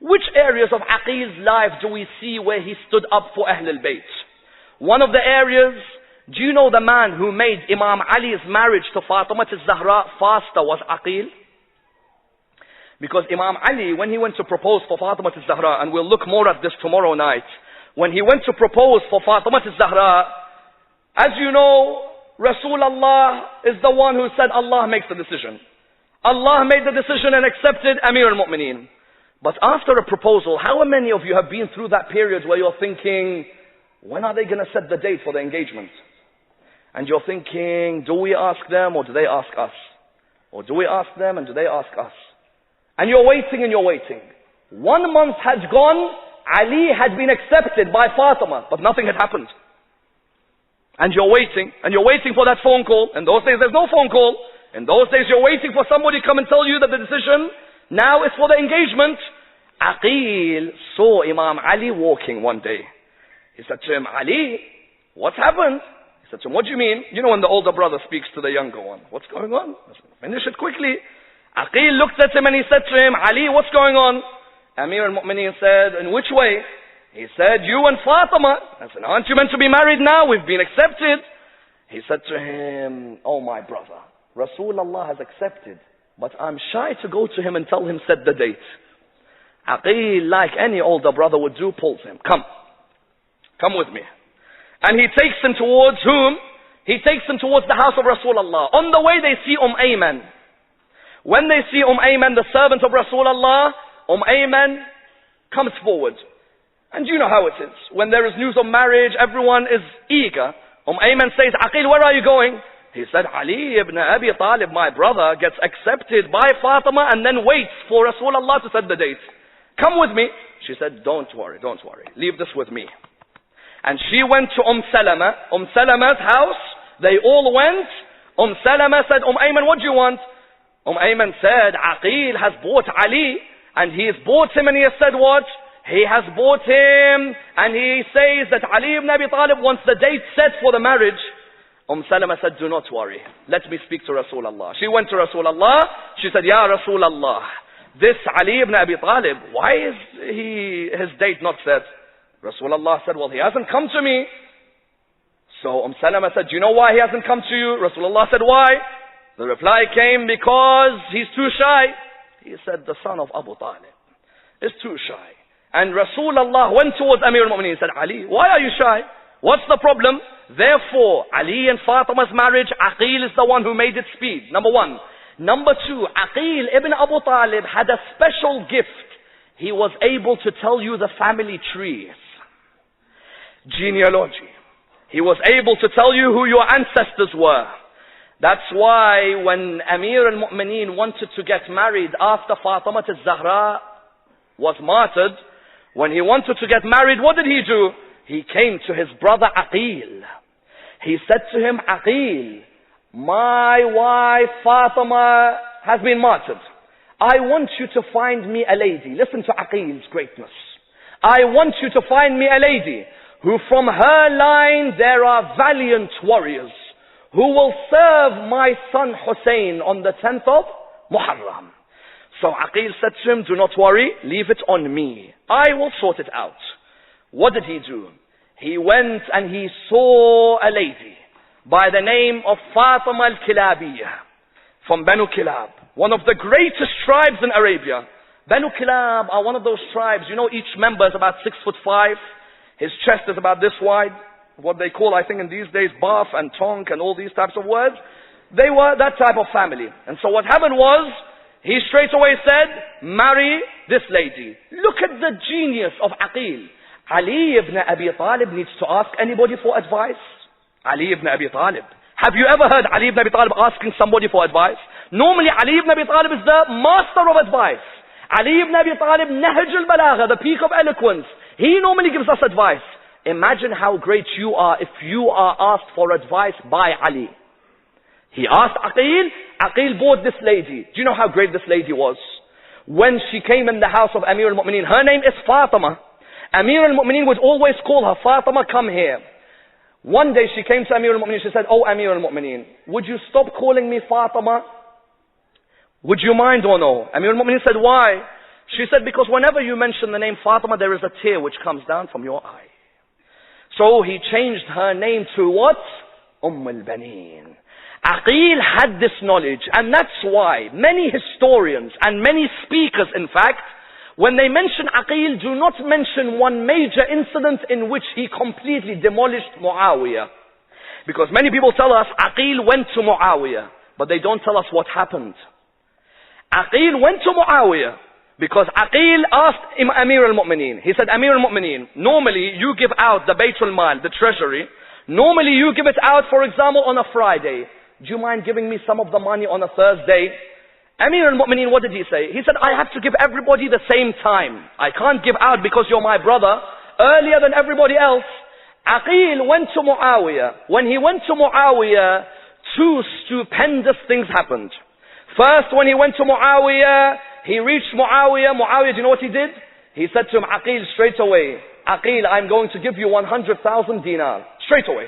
Which areas of Aqil's life do we see where he stood up for Ahlul Bayt? One of the areas, do you know the man who made Imam Ali's marriage to Fatima al-Zahra faster was Aqil? Because Imam Ali, when he went to propose for Fatima al-Zahra, and we'll look more at this tomorrow night, when he went to propose for Fatima al-Zahra, as you know, Rasulullah is the one who said Allah makes the decision. Allah made the decision and accepted Amir al-Mu'mineen. But after a proposal, how many of you have been through that period where you're thinking, when are they going to set the date for the engagement? And you're thinking, do we ask them or do they ask us? Or do we ask them and do they ask us? And you're waiting and you're waiting. 1 month had gone, Ali had been accepted by Fatima, but nothing had happened. And you're waiting for that phone call. In those days there's no phone call. In those days you're waiting for somebody to come and tell you that the decision now is for the engagement. Aqil saw Imam Ali walking one day. He said to him, Ali, what's happened? He said to him, what do you mean? You know when the older brother speaks to the younger one. What's going on? I said, finish it quickly. Aqil looked at him and he said to him, Ali, what's going on? Amir al-Mu'mineen said, in which way? He said, you and Fatima. I said, aren't you meant to be married now? We've been accepted. He said to him, oh my brother, Rasulullah has accepted, but I'm shy to go to him and tell him set the date. Aqil, like any older brother would do, pulls him. Come with me. And he takes him towards whom? He takes him towards the house of Rasulullah. On the way they see Ayman. When they see Ayman, the servant of Rasulullah, Ayman comes forward. And you know how it is. When there is news of marriage, everyone is eager. Ayman says, Aqil, where are you going? He said, Ali ibn Abi Talib, my brother, gets accepted by Fatima and then waits for Rasulullah to set the date. Come with me. She said, don't worry. Leave this with me. And she went to Salama. Salama's house. They all went. Salama said, Ayman, what do you want? Ayman said, Aqil has bought Ali. And he has bought him and he has said what? He has bought him and he says that Ali ibn Abi Talib wants the date set for the marriage. Salama said, do not worry. Let me speak to Rasulullah. She went to Rasulullah. She said, Ya Rasulullah, this Ali ibn Abi Talib, why is his date not set? Rasulullah said, well, he hasn't come to me. So Salama said, do you know why he hasn't come to you? Rasulullah said, why? The reply came, because he's too shy. He said, the son of Abu Talib is too shy. And Rasulullah went towards Amir al-Mu'mineen and said, Ali, why are you shy? What's the problem? Therefore, Ali and Fatima's marriage, Aqil is the one who made it speed. Number one. Number two, Aqil ibn Abi Talib had a special gift. He was able to tell you the family trees, genealogy. He was able to tell you who your ancestors were. That's why when Amir al-Mu'mineen wanted to get married after Fatima al-Zahra was martyred, when he wanted to get married, what did he do? He came to his brother Aqil. He said to him, Aqil, my wife Fatima has been martyred. I want you to find me a lady. Listen to Aqil's greatness. I want you to find me a lady who from her line there are valiant warriors who will serve my son Hussein on the 10th of Muharram. So Aqil said to him, do not worry, leave it on me. I will sort it out. What did he do? He went and he saw a lady by the name of Fatima al-Kilabiyya from Banu Kilab, one of the greatest tribes in Arabia. Banu Kilab are one of those tribes, you know, each member is about 6'5". His chest is about this wide. What they call, I think in these days, Baf and Tonk and all these types of words. They were that type of family. And so what happened was, he straight away said, marry this lady. Look at the genius of Aqil. Ali ibn Abi Talib needs to ask anybody for advice. Ali ibn Abi Talib. Have you ever heard Ali ibn Abi Talib asking somebody for advice? Normally Ali ibn Abi Talib is the master of advice. Ali ibn Abi Talib, Nahj al-Balagha, the peak of eloquence. He normally gives us advice. Imagine how great you are if you are asked for advice by Ali. He asked Aqil. Aqil bought this lady. Do you know how great this lady was? When she came in the house of Amir al-Mu'mineen, her name is Fatima. Amir al-Mu'mineen would always call her, Fatima, come here. One day she came to Amir al-Mu'mineen, she said, oh Amir al-Mu'mineen, would you stop calling me Fatima? Would you mind or no? Amir al-Mu'mineen said, why? She said, because whenever you mention the name Fatima, there is a tear which comes down from your eye. So he changed her name to what? al-Baneen. Aqil had this knowledge, and that's why many historians and many speakers, in fact, when they mention Aqil, do not mention one major incident in which he completely demolished Muawiyah. Because many people tell us Aqil went to Muawiyah, but they don't tell us what happened. Aqil went to Muawiyah because Aqil asked Amir al-Mu'mineen. He said, Amir al-Mu'mineen, normally you give out the Baytul Mal, the treasury. Normally you give it out, for example, on a Friday. Do you mind giving me some of the money on a Thursday? Amir al-Mu'mineen, what did he say? He said, I have to give everybody the same time. I can't give out because you're my brother earlier than everybody else. Aqil went to Muawiyah. When he went to Muawiyah, two stupendous things happened. First, when he went to Muawiyah, he reached Muawiyah. Muawiyah, do you know what he did? He said to him, Aqil, straight away, Aqil, I'm going to give you 100,000 dinar. Straight away.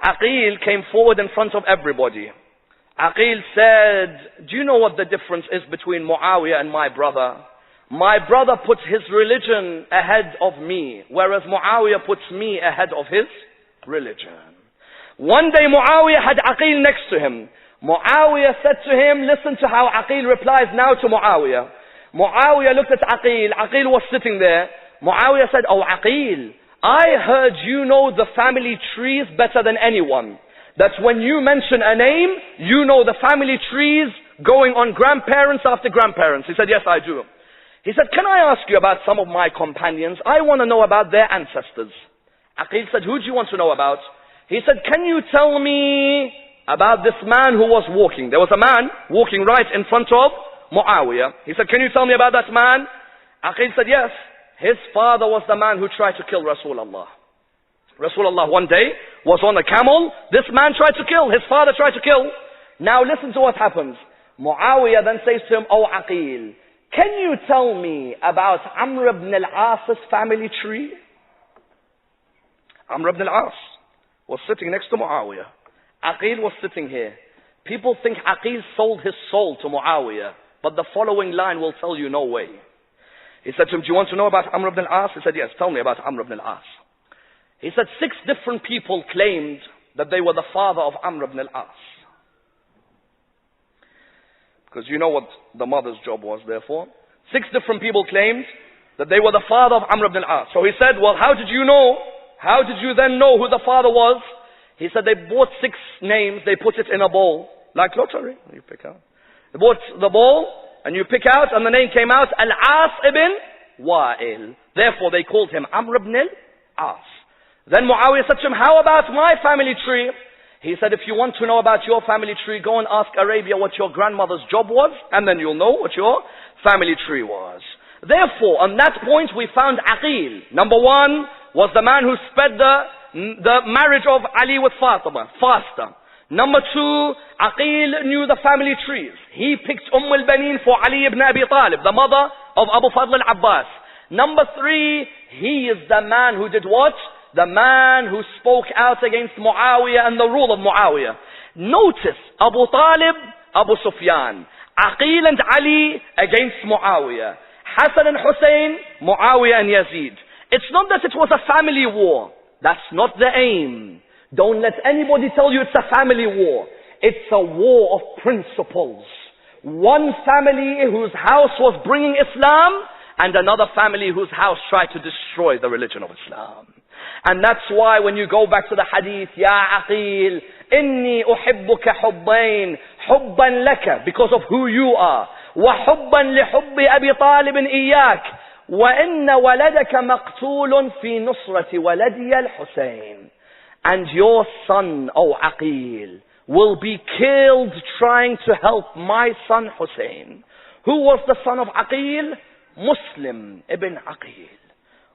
Aqil came forward in front of everybody. Aqil said, do you know what the difference is between Muawiyah and my brother? My brother puts his religion ahead of me, whereas Muawiyah puts me ahead of his religion. One day Muawiyah had Aqil next to him. Muawiyah said to him, listen to how Aqil replies now to Muawiyah. Muawiyah looked at Aqil. Aqil was sitting there. Muawiyah said, oh Aqil, I heard you know the family trees better than anyone. That when you mention a name, you know the family trees going on grandparents after grandparents. He said, yes, I do. He said, can I ask you about some of my companions? I want to know about their ancestors. Aqil said, who do you want to know about? He said, can you tell me about this man who was walking? There was a man walking right in front of Muawiyah. He said, can you tell me about that man? Aqil said, yes. His father was the man who tried to kill Rasulullah. Rasulullah one day was on a camel. This man tried to kill. His father tried to kill. Now listen to what happens. Muawiyah then says to him, oh Aqil, can you tell me about Amr ibn al-As's family tree? Amr ibn al-As was sitting next to Muawiyah. Aqil was sitting here. People think Aqil sold his soul to Muawiyah, but the following line will tell you no way. He said to him, do you want to know about Amr ibn al-As? He said, yes, tell me about Amr ibn al-As. He said 6 different people claimed that they were the father of Amr ibn al-As. Because you know what the mother's job was, therefore. 6 different people claimed that they were the father of Amr ibn al-As. So he said, well, how did you know? How did you then know who the father was? He said they bought 6 names, they put it in a bowl. Like lottery, you pick out. They bought the bowl, and you pick out, and the name came out, Al-As ibn Wa'il. Therefore they called him Amr ibn al-As. Then Muawiyah said to him, how about my family tree? He said, if you want to know about your family tree, go and ask Arabia what your grandmother's job was, and then you'll know what your family tree was. Therefore, on that point, we found Aqil. Number 1 was the man who spread the marriage of Ali with Fatima, faster. Number 2, Aqil knew the family trees. He picked al-Baneen for Ali ibn Abi Talib, the mother of Abu Fadl al-Abbas. Number 3, he is the man who did what? The man who spoke out against Muawiyah and the rule of Muawiyah. Notice Abu Talib, Abu Sufyan. Aqil and Ali against Muawiyah. Hassan and Hussein, Muawiyah and Yazid. It's not that it was a family war. That's not the aim. Don't let anybody tell you it's a family war. It's a war of principles. One family whose house was bringing Islam, and another family whose house tried to destroy the religion of Islam. And that's why when you go back to the hadith, Ya Aqil, inni uhibbuka hubbain, hubban laka, because of who you are, wa hubban li hubbi Abi Talib iyak, wa inna waladaka maqtulun fi nusrati waladi al-Husayn. And your son, O Aqil, will be killed trying to help my son Hussein. Who was the son of Aqil? Muslim ibn Aqil.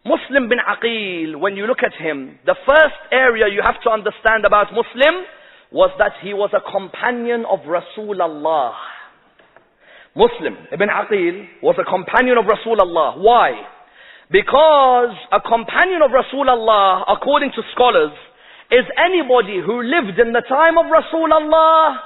Muslim bin Aqil, when you look at him, the first area you have to understand about Muslim was that he was a companion of Rasulullah. Muslim ibn Aqil was a companion of Rasulullah. Why? Because a companion of Rasulullah, according to scholars, is anybody who lived in the time of Rasulullah